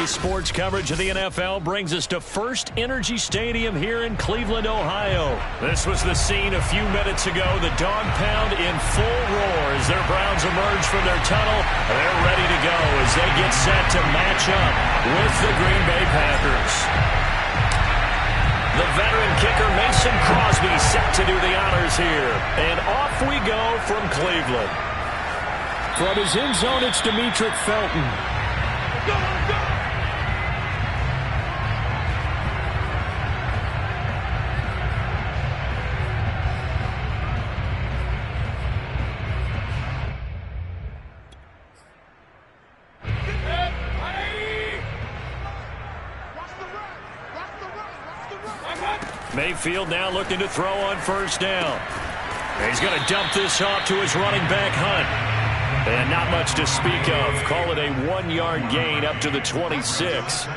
Today's sports coverage of the NFL brings us to First Energy Stadium here in Cleveland, Ohio. This was the scene a few minutes ago. The dog pound in full roar as their Browns emerge from their tunnel. They're ready to go as they get set to match up with the Green Bay Packers. The veteran kicker Mason Crosby set to do the honors here. And off we go from Cleveland. From his end zone, it's Demetric Felton. Mayfield now looking to throw on first down. He's going to dump this off to his running back, Hunt. And not much to speak of. Call it a 1-yard gain up to the 26.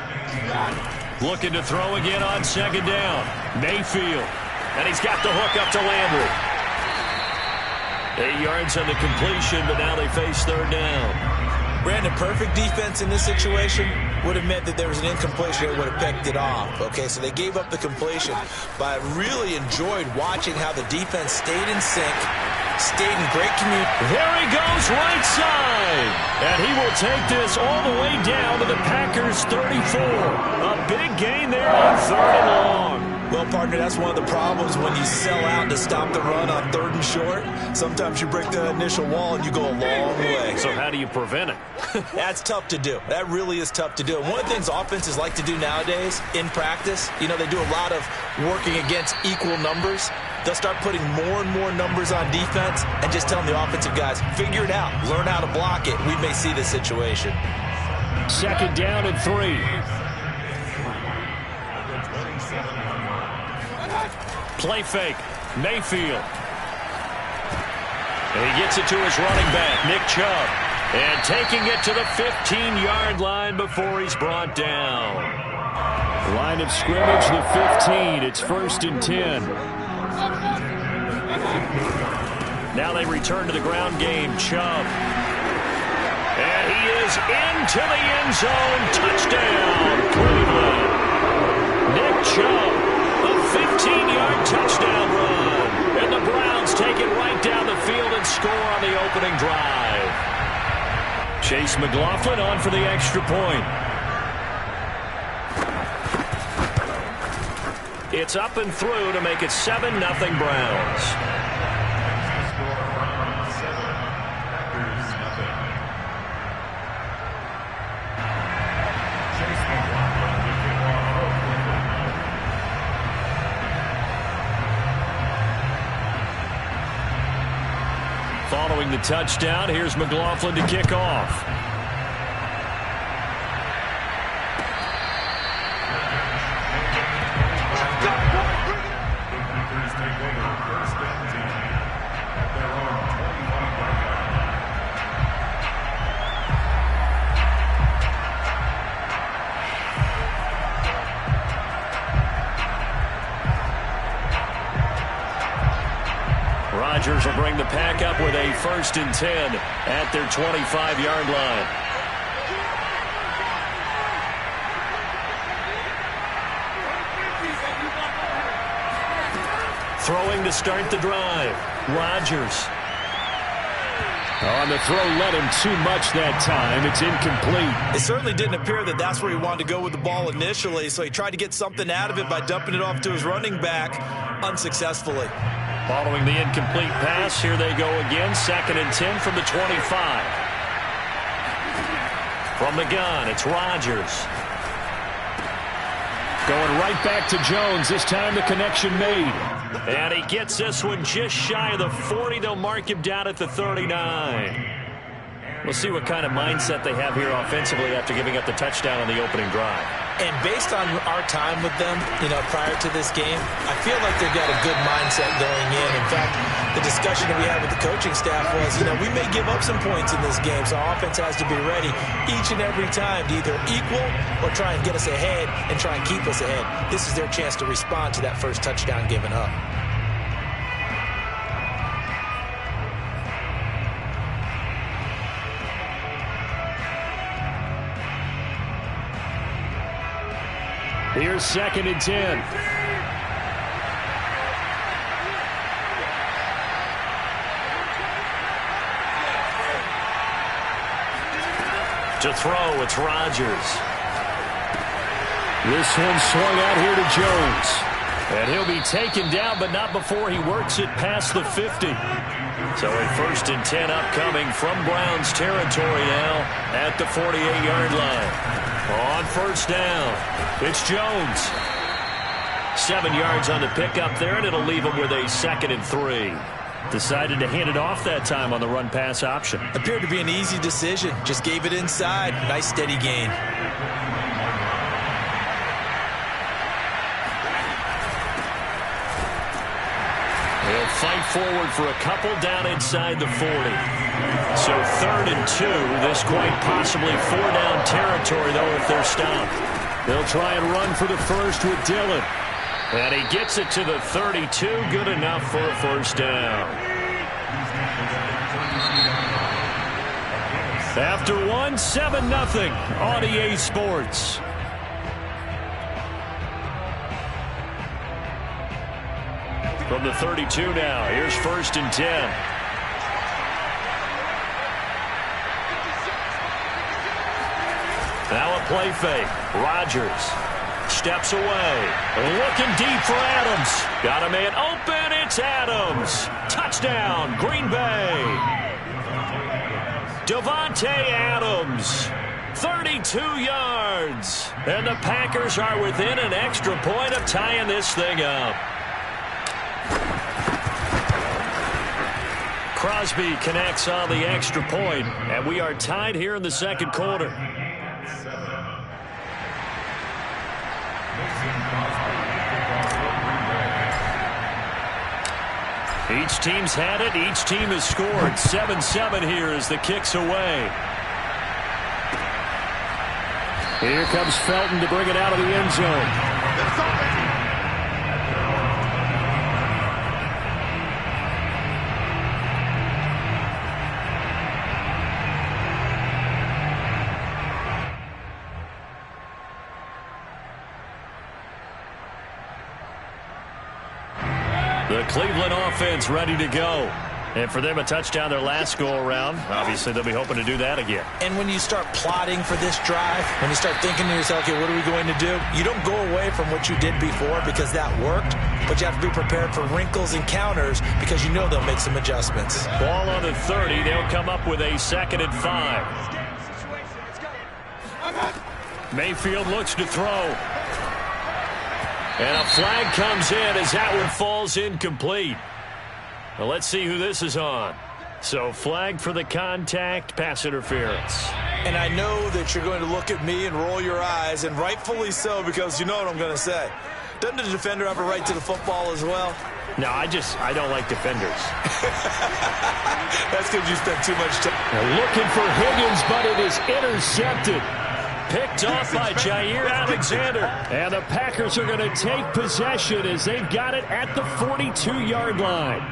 Looking to throw again on second down. Mayfield. And he's got the hook up to Landry. 8 yards on the completion, but now they face third down. Brandon, perfect defense in this situation would have meant that there was an incompletion that would have picked it off. Okay, so they gave up the completion. But I really enjoyed watching how the defense stayed in sync, stayed in great communication. There he goes, right side. And he will take this all the way down to the Packers' 34. A big gain there on third and long. Well, partner, that's one of the problems when you sell out to stop the run on third and short. Sometimes you break the initial wall and you go a long way. So how do you prevent it? That's tough to do. That really is tough to do. And one of the things offenses like to do nowadays in practice, you know, they do a lot of working against equal numbers. They'll start putting more and more numbers on defense and just telling the offensive guys, figure it out, learn how to block it. We may see this situation. Second down and 3. Play fake. Mayfield. And he gets it to his running back, Nick Chubb. And taking it to the 15-yard line before he's brought down. Line of scrimmage, the 15. It's 1st and 10. Now they return to the ground game. Chubb. And he is into the end zone. Touchdown, Cleveland. Nick Chubb. A 15-yard touchdown run. And the Browns take it right down the field and score on the opening drive. Chase McLaughlin on for the extra point. It's up and through to make it 7-0 Browns. Following the touchdown, here's McLaughlin to kick off. Rodgers will bring the pack up with a 1st and 10 at their 25-yard line. Throwing to start the drive. Rodgers. On the throw, let him too much that time. It's incomplete. It certainly didn't appear that that's where he wanted to go with the ball initially, so he tried to get something out of it by dumping it off to his running back unsuccessfully. Following the incomplete pass, here they go again. 2nd and 10 from the 25. From the gun, it's Rodgers. Going right back to Jones. This time the connection made. And he gets this one just shy of the 40. They'll mark him down at the 39. We'll see what kind of mindset they have here offensively after giving up the touchdown on the opening drive. And based on our time with them, you know, prior to this game, I feel like they've got a good mindset going in. In fact, the discussion that we had with the coaching staff was, you know, we may give up some points in this game, so our offense has to be ready each and every time to either equal or try and get us ahead and try and keep us ahead. This is their chance to respond to that first touchdown given up. Here's 2nd and 10. To throw, it's Rodgers. This one swung out here to Jones. And he'll be taken down, but not before he works it past the 50. So a 1st and 10 upcoming from Browns territory now at the 48-yard line. On 1st down, it's Jones. 7 yards on the pickup there, and it'll leave him with a 2nd and 3. Decided to hand it off that time on the run-pass option. Appeared to be an easy decision. Just gave it inside. Nice steady gain. He'll fight forward for a couple down inside the 40. So 3rd and 2. This quite possibly 4-down territory, though, if they're stopped. They'll try and run for the first with Dillon. And he gets it to the 32. Good enough for a 1st down. After 1, 7-0 on EA Sports. From the 32 now, here's 1st and 10. Now a play fake. Rodgers steps away. Looking deep for Adams. Got a man open. It's Adams. Touchdown, Green Bay. Davante Adams. 32 yards. And the Packers are within an extra point of tying this thing up. Crosby connects on the extra point, and we are tied here in the 2nd quarter. Each team's had it. Each team has scored. 7-7 here as the kick's away. Here comes Felton to bring it out of the end zone. The Cleveland offense ready to go. And for them, a touchdown their last go-around. Obviously, they'll be hoping to do that again. And when you start plotting for this drive, when you start thinking to yourself, okay, what are we going to do? You don't go away from what you did before because that worked, but you have to be prepared for wrinkles and counters because you know they'll make some adjustments. Ball on the 30. They'll come up with a 2nd and 5. Mayfield looks to throw. And a flag comes in as that one falls incomplete. Well, let's see who this is on. So flag for the contact, pass interference. And I know that you're going to look at me and roll your eyes, and rightfully so, because you know what I'm going to say. Doesn't the defender have a right to the football as well? No, I don't like defenders. That's because you spent too much time. They're looking for Higgins, but it is intercepted. Picked off by Jair Alexander. And the Packers are going to take possession as they've got it at the 42-yard line.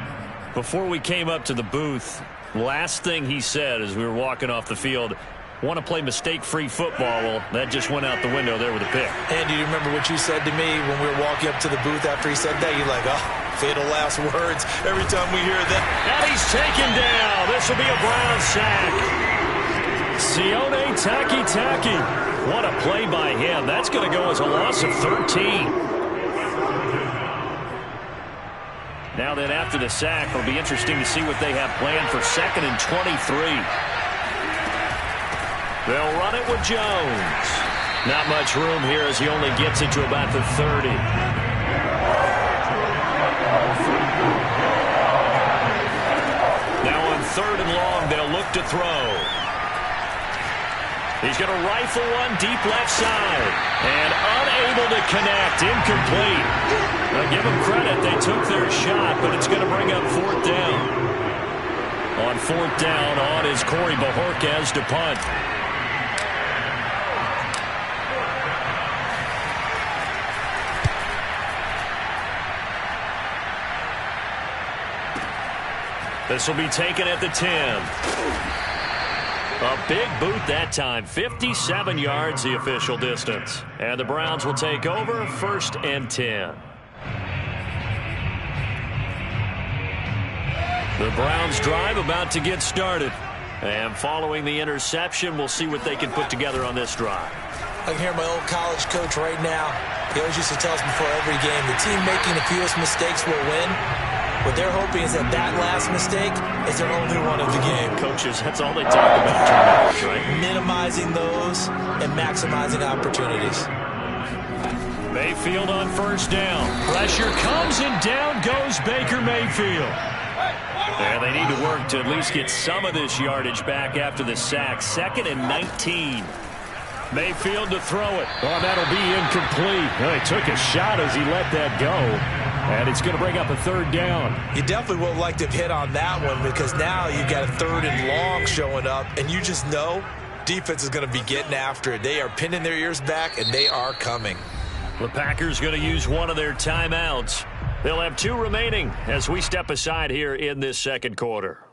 Before we came up to the booth, last thing he said as we were walking off the field, want to play mistake-free football. Well, that just went out the window there with a pick. And do you remember what you said to me when we were walking up to the booth after he said that? You're like, oh, fatal last words every time we hear that. And he's taken down. This will be a Brown sack. Sione Takitaki. What a play by him. That's going to go as a loss of 13. Now then, after the sack, it'll be interesting to see what they have planned for 2nd and 23. They'll run it with Jones. Not much room here as he only gets it to about the 30. Now on 3rd and long, they'll look to throw. He's going to rifle one deep left side. And unable to connect. Incomplete. Now give them credit. They took their shot, but it's going to bring up 4th down. On 4th down, on is Corey Bajorquez to punt. This will be taken at the 10. A big boot that time. 57 yards the official distance. And the Browns will take over 1st and 10. The Browns drive about to get started. And following the interception, we'll see what they can put together on this drive. I can hear my old college coach right now. He always used to tell us before every game, the team making the fewest mistakes will win. What they're hoping is that last mistake is their only one of the game. Coaches, that's all they talk about, turnovers, right? Minimizing those and maximizing opportunities. Mayfield on 1st down. Pressure comes and down goes Baker Mayfield. And they need to work to at least get some of this yardage back after the sack. 2nd and 19. Mayfield to throw it. Oh, that'll be incomplete. Well, he took a shot as he let that go. And it's going to bring up a 3rd down. You definitely would like to have hit on that one because now you've got a 3rd and long showing up, and you just know defense is going to be getting after it. They are pinning their ears back, and they are coming. The Packers going to use one of their timeouts. They'll have 2 remaining as we step aside here in this 2nd quarter.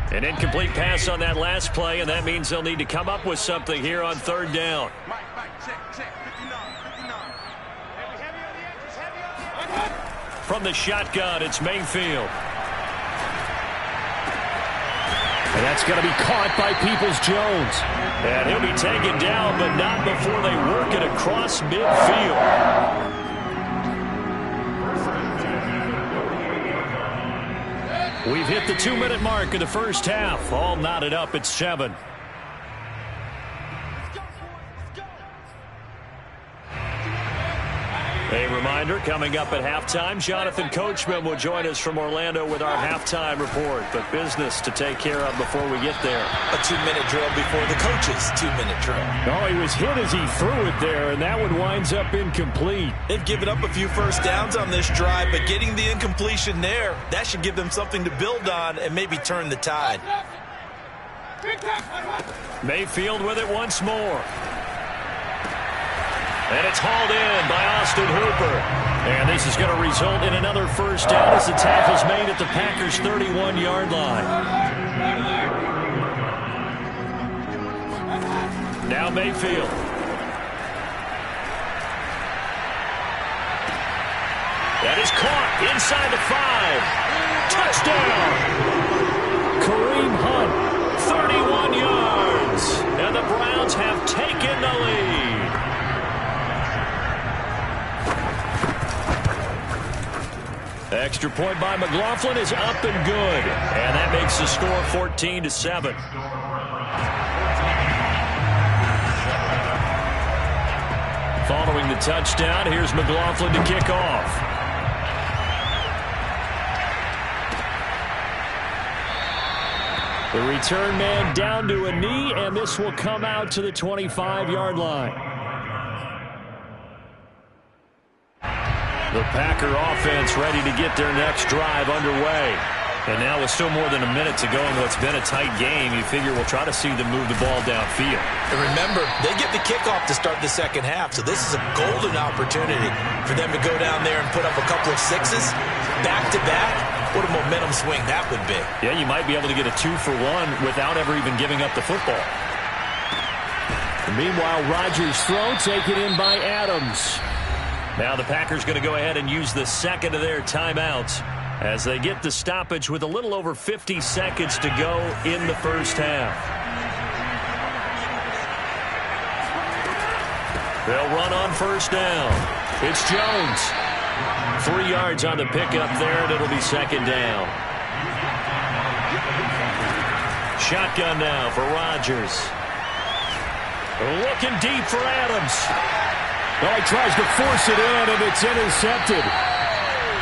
An incomplete pass on that last play, and that means they'll need to come up with something here on 3rd down. From the shotgun, it's Mayfield. And that's going to be caught by Peoples-Jones. And he'll be taken down, but not before they work it across midfield. We've hit the 2-minute mark of the first half. All knotted up at 7. A reminder, coming up at halftime, Jonathan Coachman will join us from Orlando with our halftime report. But business to take care of before we get there. A 2-minute drill before the coach's 2-minute drill. Oh, he was hit as he threw it there, and that one winds up incomplete. They've given up a few first downs on this drive, but getting the incompletion there, that should give them something to build on and maybe turn the tide. Mayfield with it once more. And it's hauled in by Austin Hooper. And this is going to result in another first down as the tackle's made at the Packers' 31-yard line. Now Mayfield. That is caught inside the 5. Touchdown. Kareem Hunt, 31 yards. And the Browns have taken the lead. Extra point by McLaughlin is up and good. And that makes the score 14-7. Following the touchdown, here's McLaughlin to kick off. The return man down to a knee, and this will come out to the 25-yard line. The Packer offense ready to get their next drive underway. And now with still more than a minute to go in what's been a tight game, you figure we'll try to see them move the ball downfield. And remember, they get the kickoff to start the second half, so this is a golden opportunity for them to go down there and put up a couple of 6s back-to-back. What a momentum swing that would be. Yeah, you might be able to get a 2-for-1 without ever even giving up the football. And meanwhile, Rodgers' throw taken in by Adams. Now the Packers going to go ahead and use the second of their timeouts as they get the stoppage with a little over 50 seconds to go in the first half. They'll run on first down. It's Jones. 3 yards on the pickup there, and it'll be second down. Shotgun now for Rodgers. Looking deep for Adams. Well, he tries to force it in, and it's intercepted.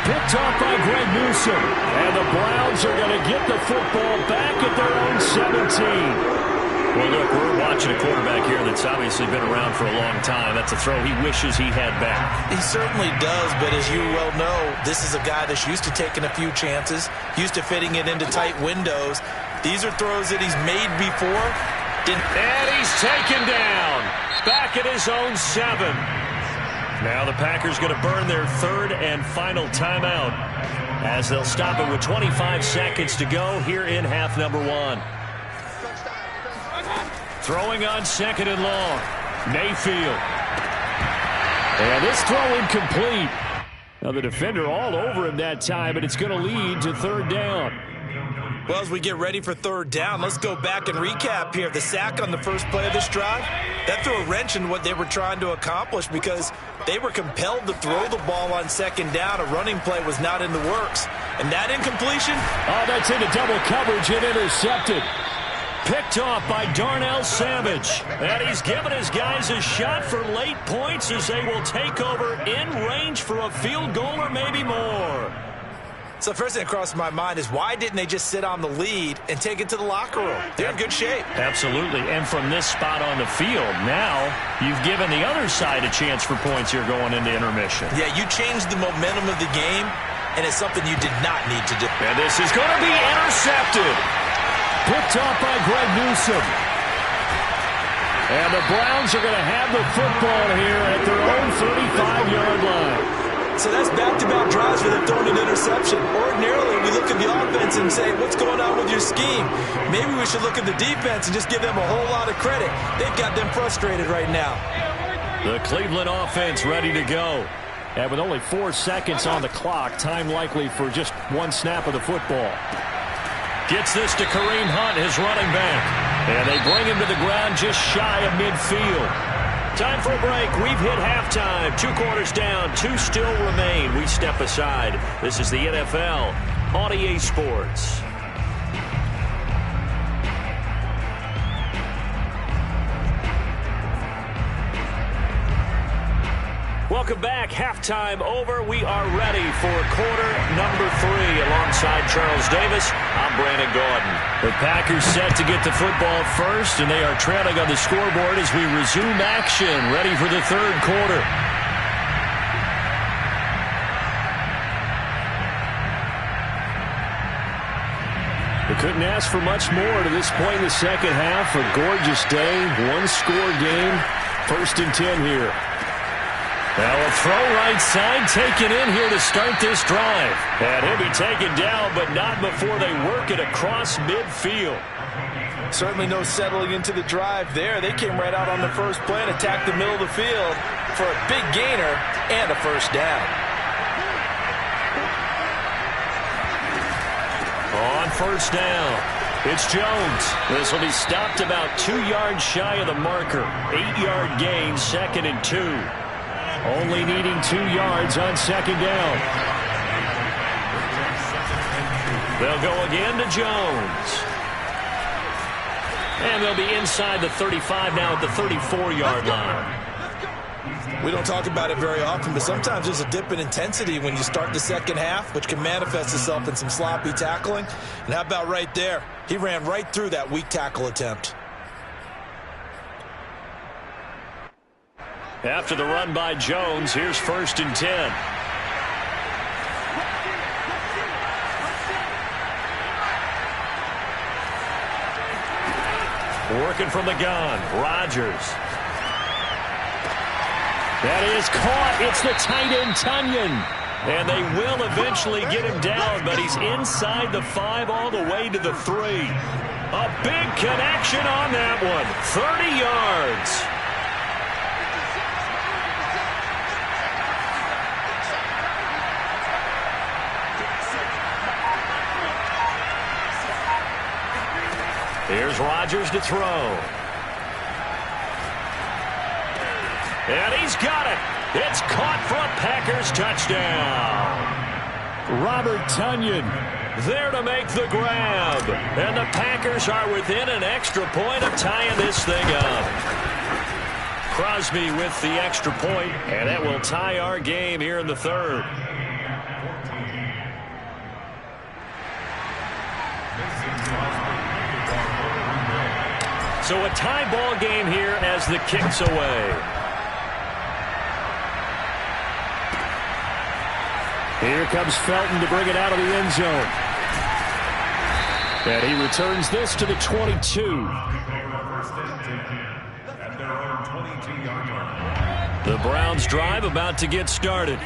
Picked off by Greg Newsome. And the Browns are going to get the football back at their own 17. Well, look, we're watching a quarterback here that's obviously been around for a long time. That's a throw he wishes he had back. He certainly does, but as you well know, this is a guy that's used to taking a few chances, used to fitting it into tight windows. These are throws that he's made before. And he's taken down. Back at his own 7. Now the Packers going to burn their third and final timeout as they'll stop it with 25 seconds to go here in half number one. Throwing on second and long. Mayfield. And this throw incomplete. Now the defender all over him that time, but it's going to lead to third down. Well, as we get ready for third down, let's go back and recap here. The sack on the first play of this drive, that threw a wrench in what they were trying to accomplish because they were compelled to throw the ball on second down. A running play was not in the works. And that incompletion? Oh, that's into double coverage and intercepted. Picked off by Darnell Savage. And he's given his guys a shot for late points as they will take over in range for a field goal or maybe more. So the first thing that crossed my mind is why didn't they just sit on the lead and take it to the locker room? They're in good shape. Absolutely. And from this spot on the field, now you've given the other side a chance for points here going into intermission. Yeah, you changed the momentum of the game, and it's something you did not need to do. And this is going to be intercepted. Picked off by Greg Newsome. And the Browns are going to have the football here at their own 35-yard line. So that's back-to-back drives where they've thrown an interception. Ordinarily, we look at the offense and say, what's going on with your scheme? Maybe we should look at the defense and just give them a whole lot of credit. They've got them frustrated right now. The Cleveland offense ready to go. And with only 4 seconds on the clock, time likely for just one snap of the football. Gets this to Kareem Hunt, his running back. And they bring him to the ground just shy of midfield. Time for a break. We've hit halftime. 2 quarters down. 2 still remain. We step aside. This is the NFL on EA Sports. Welcome back. Halftime over. We are ready for quarter number 3. Alongside Charles Davis, I'm Brandon Gaudin. The Packers set to get the football first, and they are trailing on the scoreboard as we resume action, ready for the third quarter. We couldn't ask for much more to this point in the second half. A gorgeous day, one-score game, 1st and 10 here. Now a throw right side taken in here to start this drive. And he'll be taken down, but not before they work it across midfield. Certainly no settling into the drive there. They came right out on the first play and attacked the middle of the field for a big gainer and a first down. On first down, it's Jones. This will be stopped about 2 yards shy of the marker. 8-yard gain, 2nd and 2. Only needing 2 yards on second down. They'll go again to Jones. And they'll be inside the 35 now at the 34-yard line. We don't talk about it very often, but sometimes there's a dip in intensity when you start the second half, which can manifest itself in some sloppy tackling. And how about right there? He ran right through that weak tackle attempt. After the run by Jones, here's 1st and 10. Working from the gun, Rodgers. That is caught. It's the tight end, Tunyon. And they will eventually get him down, but he's inside the 5 all the way to the 3. A big connection on that one. 30 yards. Here's Rodgers to throw. And he's got it. It's caught for a Packers touchdown. Robert Tunyon there to make the grab. And the Packers are within an extra point of tying this thing up. Crosby with the extra point, and that will tie our game here in the third. So a tie ball game here as the kick's away. Here comes Felton to bring it out of the end zone. And he returns this to the 22. The Browns drive about to get started.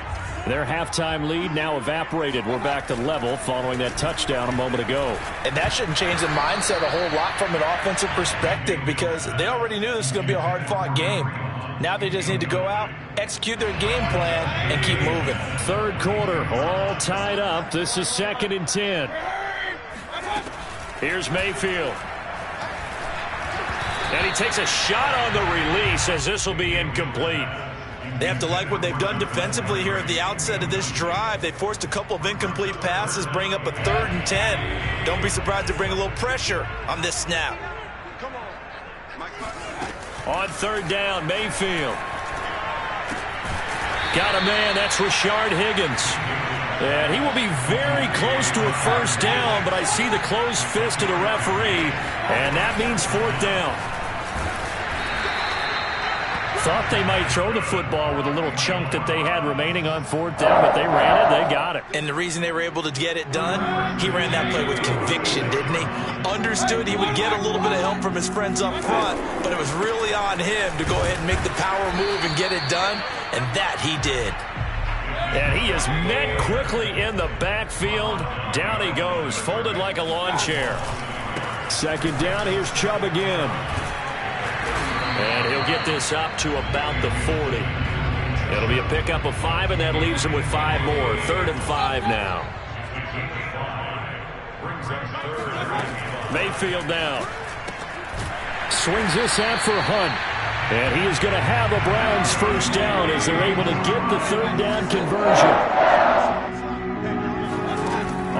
Their halftime lead now evaporated. We're back to level following that touchdown a moment ago. And that shouldn't change the mindset a whole lot from an offensive perspective because they already knew this was going to be a hard-fought game. Now they just need to go out, execute their game plan, and keep moving. Third quarter, all tied up. This is 2nd and 10. Here's Mayfield. And he takes a shot on the release as this will be incomplete. They have to like what they've done defensively here at the outset of this drive. They forced a couple of incomplete passes, bring up a 3rd and 10. Don't be surprised to bring a little pressure on this snap. On 3rd down, Mayfield. Got a man, that's Rashard Higgins. And he will be very close to a 1st down, but I see the closed fist of the referee, and that means 4th down. Thought they might throw the football with a little chunk that they had remaining on 4th down, but they ran it, they got it. And the reason they were able to get it done, he ran that play with conviction, didn't he? Understood he would get a little bit of help from his friends up front, but it was really on him to go ahead and make the power move and get it done, and that he did. And he is met quickly in the backfield. Down he goes, folded like a lawn chair. 2nd down, here's Chubb again. And he'll get this up to about the 40. It'll be a pickup of 5, and that leaves him with 5 more. 3rd and 5 now. Mayfield now. Swings this out for Hunt. And he is going to have a Browns 1st down as they're able to get the 3rd down conversion.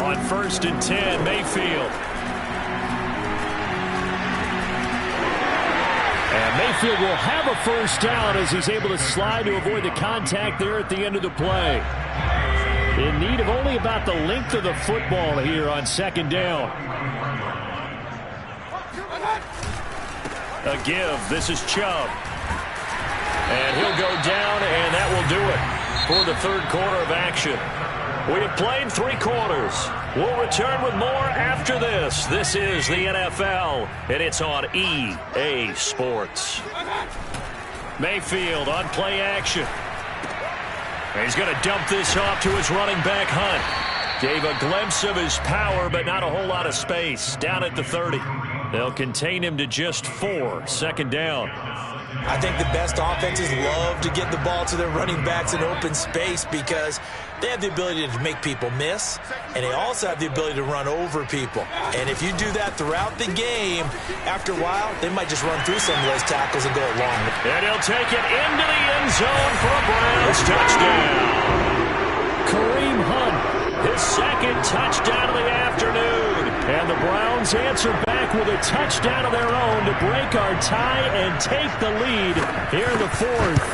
On 1st and 10, Mayfield. And Mayfield will have a 1st down as he's able to slide to avoid the contact there at the end of the play. In need of only about the length of the football here on 2nd down. A give. This is Chubb. And he'll go down, and that will do it for the 3rd quarter of action. We have played 3 quarters. We'll return with more after this. This is the NFL, and it's on EA Sports. Mayfield on play action. And he's going to dump this off to his running back, Hunt. Gave a glimpse of his power, but not a whole lot of space. Down at the 30. They'll contain him to just 4. 2nd down. I think the best offenses love to get the ball to their running backs in open space because they have the ability to make people miss, and they also have the ability to run over people. And if you do that throughout the game, after a while, they might just run through some of those tackles and go along. And he'll take it into the end zone for a Browns touchdown. Kareem Hunt, his 2nd touchdown of the afternoon. And the Browns answer back with a touchdown of their own to break our tie and take the lead here in the 4th.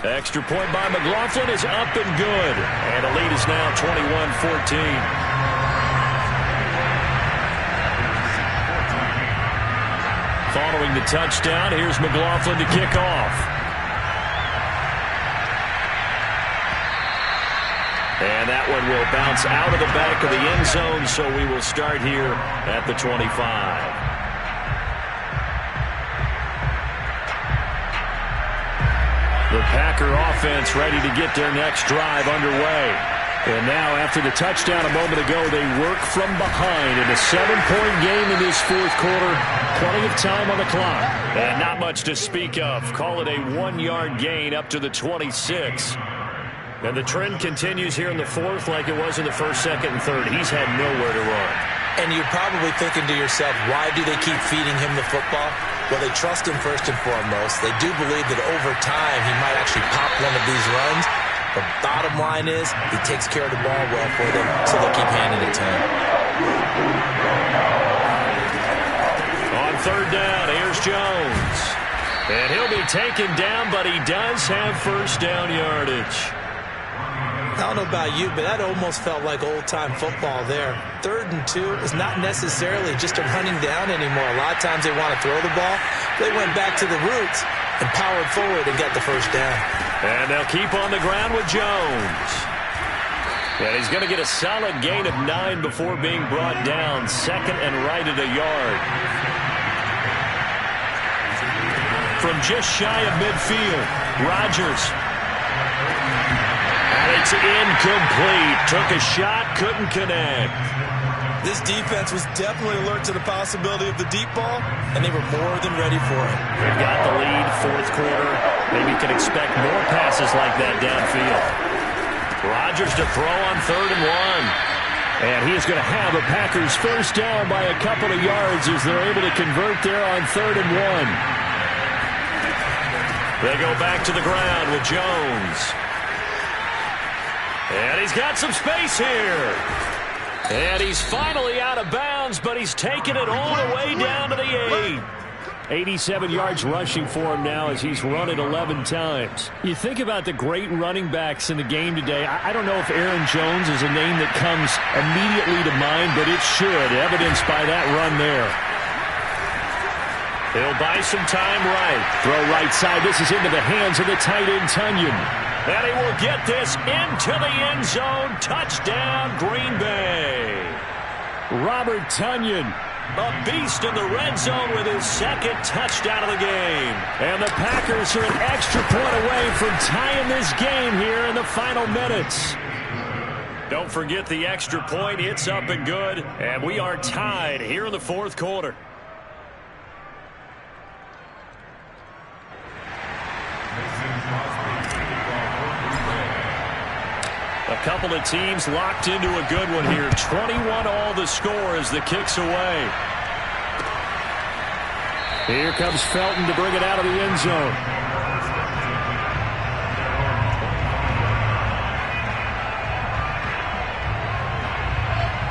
Extra point by McLaughlin is up and good. And the lead is now 21-14. Following the touchdown, here's McLaughlin to kick off. And that one will bounce out of the back of the end zone, so we will start here at the 25. The Packer offense ready to get their next drive underway. And now, after the touchdown a moment ago, they work from behind in a 7-point game in this 4th quarter. Plenty of time on the clock. And not much to speak of. Call it a 1-yard gain up to the 26. And the trend continues here in the 4th like it was in the 1st, 2nd, and 3rd. He's had nowhere to run. And you're probably thinking to yourself, why do they keep feeding him the football? Well, they trust him first and foremost. They do believe that over time he might actually pop one of these runs. But bottom line is he takes care of the ball well for them, so they'll keep handing it to him. On 3rd down, here's Jones. And he'll be taken down, but he does have 1st down yardage. I don't know about you, but that almost felt like old-time football there. 3rd and 2 is not necessarily just a running down anymore. A lot of times they want to throw the ball. They went back to the roots and powered forward and got the 1st down. And they'll keep on the ground with Jones. And he's going to get a solid gain of 9 before being brought down. 2nd and right at a yard. From just shy of midfield, Rodgers. And it's incomplete. Took a shot, couldn't connect. This defense was definitely alert to the possibility of the deep ball, and they were more than ready for it. They've got the lead, fourth quarter. Maybe you can expect more passes like that downfield. Rodgers to throw on 3rd and 1. And he's going to have a Packers first down by a couple of yards as they're able to convert there on 3rd and 1. They go back to the ground with Jones. And he's got some space here. And he's finally out of bounds, but he's taken it all the way down to the 8. 87 yards rushing for him now as he's run it 11 times. You think about the great running backs in the game today. I don't know if Aaron Jones is a name that comes immediately to mind, but it should, evidenced by that run there. He'll buy some time right. Throw right side. This is into the hands of the tight end, Tunyon. And he will get this into the end zone. Touchdown, Green Bay. Robert Tunyon, a beast in the red zone with his second touchdown of the game. And the Packers are an extra point away from tying this game here in the final minutes. Don't forget the extra point. It's up and good. And we are tied here in the fourth quarter. A couple of teams locked into a good one here. 21 all the score as the kick's away. Here comes Felton to bring it out of the end zone.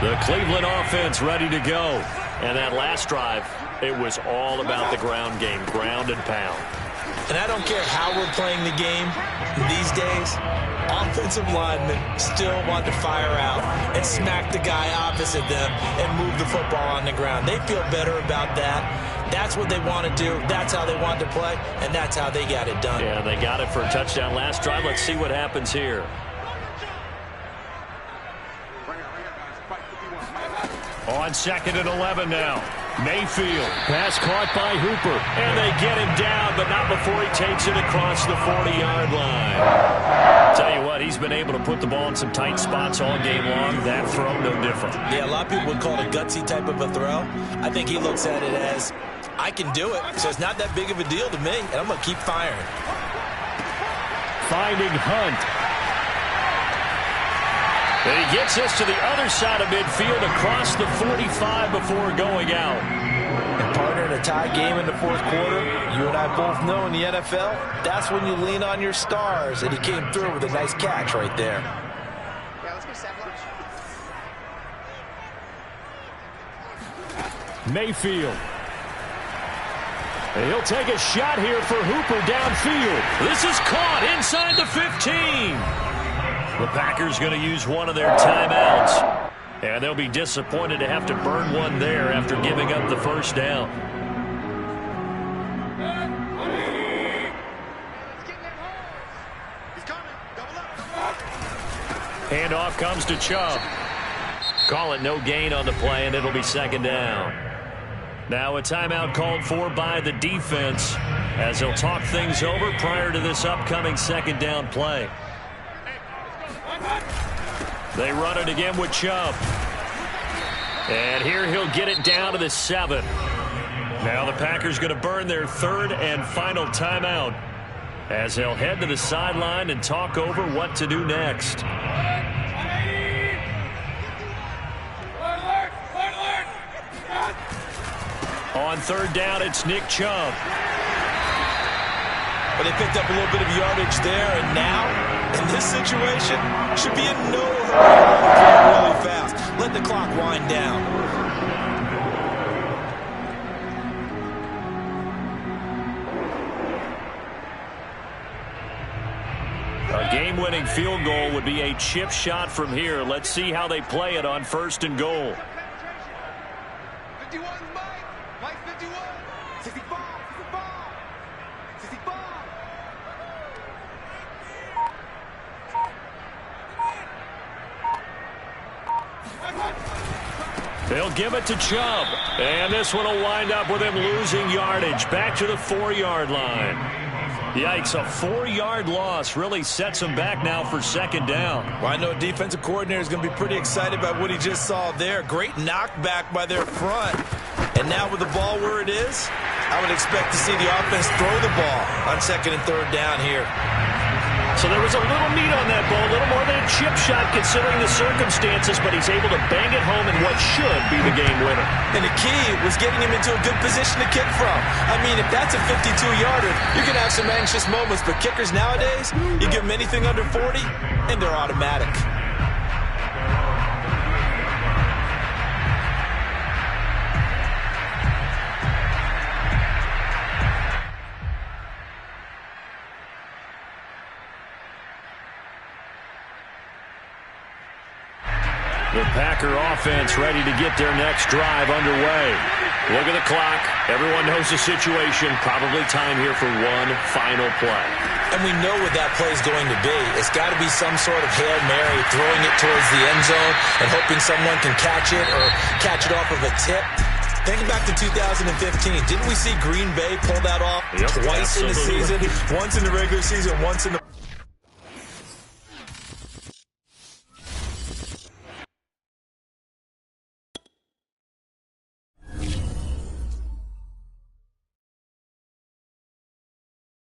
The Cleveland offense ready to go. And that last drive, it was all about the ground game, ground and pound. And I don't care how we're playing the game these days, offensive linemen still want to fire out and smack the guy opposite them and move the football on the ground. They feel better about that. That's what they want to do. That's how they want to play, and that's how they got it done. Yeah, they got it for a touchdown last drive. Let's see what happens here. On 2nd and 11 now. Mayfield, pass caught by Hooper, and they get him down, but not before he takes it across the 40-yard line. Tell you what, he's been able to put the ball in some tight spots all game long. That throw, no different. Yeah, a lot of people would call it a gutsy type of a throw. I think he looks at it as, I can do it, so it's not that big of a deal to me, and I'm going to keep firing. Finding Hunt. And he gets us to the other side of midfield across the 45 before going out. And partner, in a tie game in the fourth quarter, you and I both know in the NFL, that's when you lean on your stars. And he came through with a nice catch right there. Yeah, let's go set lunch. Mayfield. And he'll take a shot here for Hooper downfield. This is caught inside the 15. The Packers going to use one of their timeouts. And they'll be disappointed to have to burn one there after giving up the first down. Handoff comes to Chubb. Call it no gain on the play, and it'll be second down. Now a timeout called for by the defense as they'll talk things over prior to this upcoming second down play. They run it again with Chubb. And here he'll get it down to the 7. Now the Packers going to burn their third and final timeout as they'll head to the sideline and talk over what to do next. On third down, it's Nick Chubb. But they picked up a little bit of yardage there, and now, in this situation, should be in no hurry to run the play really fast. Let the clock wind down. A game-winning field goal would be a chip shot from here. Let's see how they play it on 1st and goal. 51, Mike 51, 65, 65. They'll give it to Chubb. And this one will wind up with him losing yardage. Back to the 4-yard line. Yikes, a 4-yard loss really sets him back now for second down. Well, I know a defensive coordinator is going to be pretty excited by what he just saw there. Great knockback by their front. And now with the ball where it is, I would expect to see the offense throw the ball on second and third down here. So there was a little meat on that ball, a little more than a chip shot considering the circumstances, but he's able to bang it home in what should be the game winner. And the key was getting him into a good position to kick from. I mean, if that's a 52-yarder, you can have some anxious moments, but kickers nowadays, you give them anything under 40, and they're automatic. The Packer offense ready to get their next drive underway. Look at the clock. Everyone knows the situation. Probably time here for one final play. And we know what that play is going to be. It's got to be some sort of Hail Mary, throwing it towards the end zone and hoping someone can catch it or catch it off of a tip. Think back to 2015. Didn't we see Green Bay pull that off twice in the season? Once in the regular season, once in the